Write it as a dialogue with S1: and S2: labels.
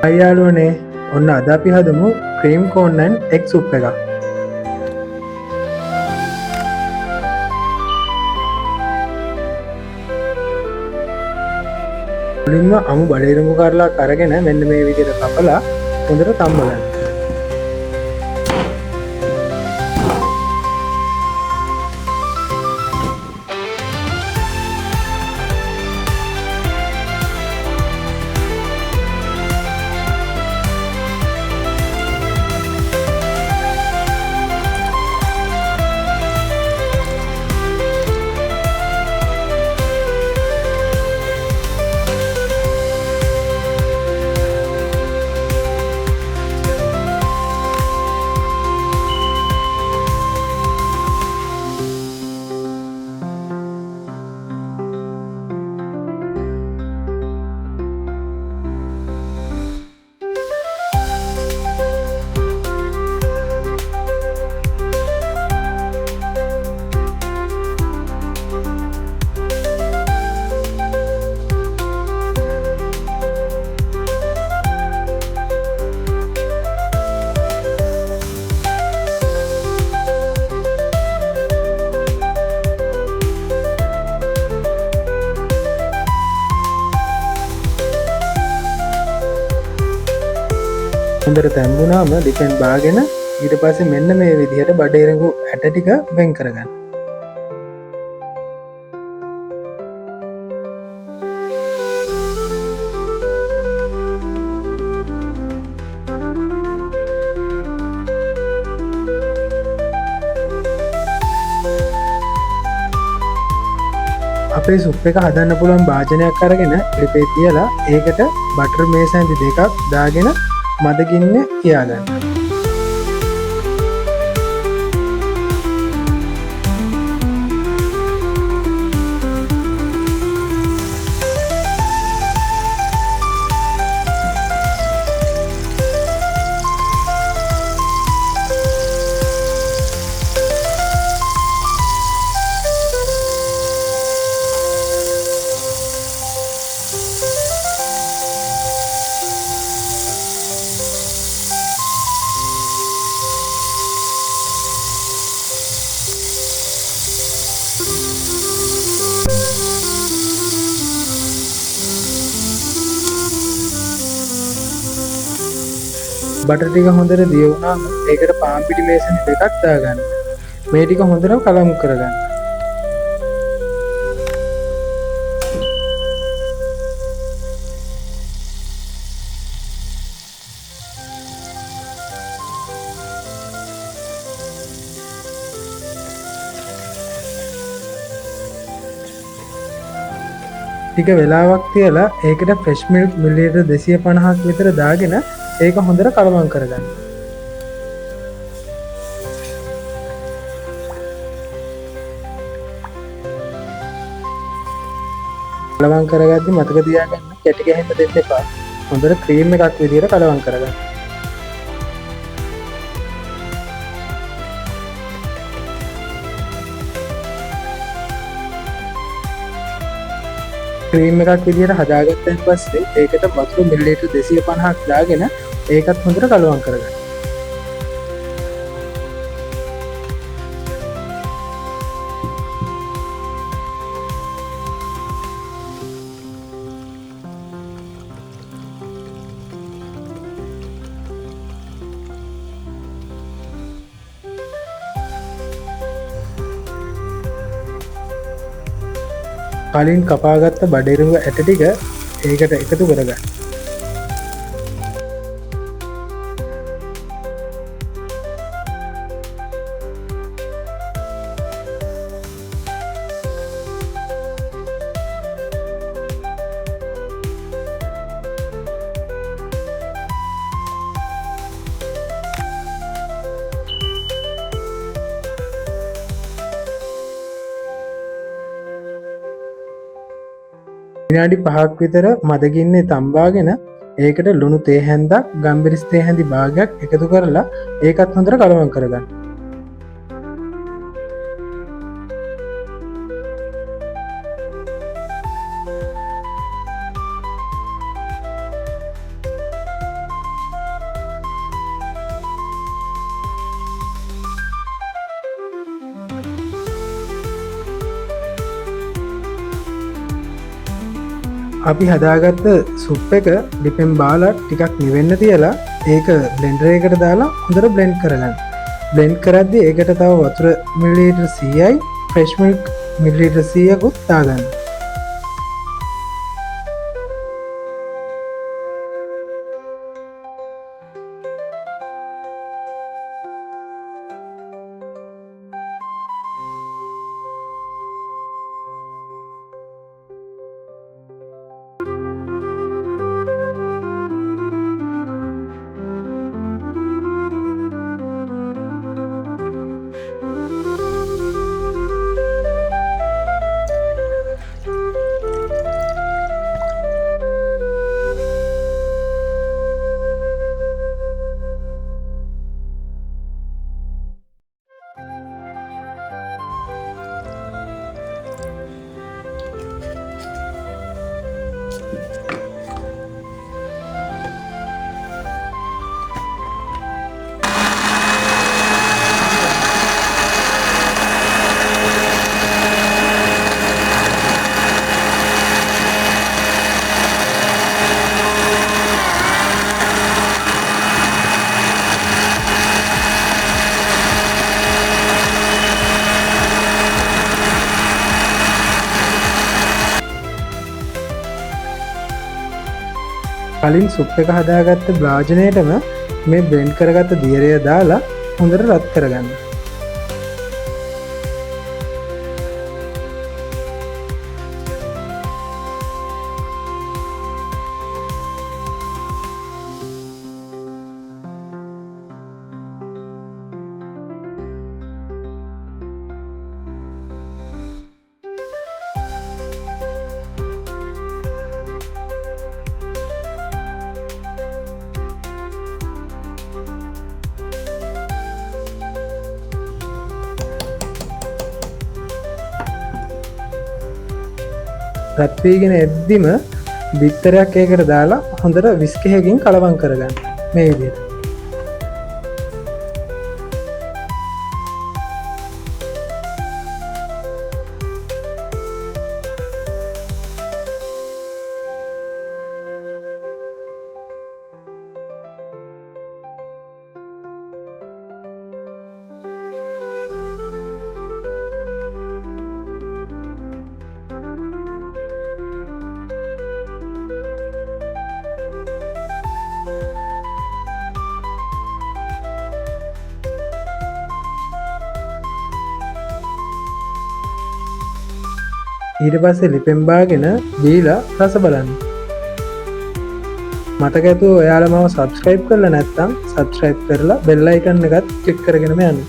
S1: අයියාලුවනේ ඔන්න අද අපි හදමු cream corn and egg soup එකක්. මුලින්ම අමු බඩිරඟු කරලා අරගෙන මෙන්න මේ විදිහට කපලා හොඳට තම්බලා ගන්න. හොඳට තැම්බුණාම ලිපෙන් බාගෙන ඊට පස්සේ මෙන්න මේ විදිහට බඩේරඟු ඇට ටික වෙන් කරගන්න. අපේ සුප් එක හදන්න පුළුවන් භාජනයක් අරගෙන ලිපේ තියලා ඒකට බටර් මේසැන්දි දෙකක් දාගෙන මදගින්න තියාගන්න. බටර් ටික හොඳට දිය වුණාම ඒකට පාන් පිටි මේසන් දෙකක් දාගන්න. මේ ටික හොඳට කලමු කරගන්න. ටික වෙලාවක් තියලා ඒකට ෆ්‍රෙෂ් මිල්ක් මිලිලිටර් 250ක් විතර දාගෙන ඒක හොඳට කලවම් කරගන්න. කලවම් කරගද්දි මතක තියාගන්න කැටි ගහන්න දෙන්න එපා. හොඳට ක්‍රීම් එකක් විදිහට කලවම් කරගන්න. ක්‍රීම් එකක් විදිහට හදාගත්තන් පස්සේ ඒකට වතුර මිලිලිටර් 250ක් දාගෙන ඒකත් හොඳට කලවම් කරගන්න. කලින් කපාගත්ත බඩිරඟු ඇට ටික ඒකට එකතු කරගන්න. විනාඩි 5ක් විතර මදගින්නේ තම්බාගෙන ඒකට ලුණු තේ හැන්දක් ගම්බිරිස් තේ හැඳි භාගයක් එකතු කරලා ඒකත් හොඳට කලවම් කරගන්න. අපි හදාගත්ත සුප් එක ලිපෙන් බාලා ටිකක් නිවෙන්න තියලා ඒක බ්ලෙන්ඩර් එකකට දාලා හොඳට බ්ලෙන්ඩ් කරගන්න. බ්ලෙන්ඩ් කරද්දී ඒකට තව වතුර මිලිලීටර් 100යි ෆ්‍රෙෂ් මිල්ක් මිලිලීටර් 100කුත් දාගන්න. කලින් සුප් එක හදාගත්ත භාජනයටම මේ බ්ලෙන්ඩ් කරගත්ත දියරය දාලා හොඳට රත් කරගන්න. රත් වීගෙන එද්දිම බිත්තරයක් ඒකට දාලා හොඳට විස්ක් එකකින් කලවම් කරගන්න. මේ විදිහට. ඊට පස්සේ ලිපෙන් බාගෙන දීලා රස බලන්න. මතක ඇතුව ඔයාලා මාව subscribe කරලා නැත්නම් subscribe කරලා bell icon එකත් click කරගෙනම යන්න.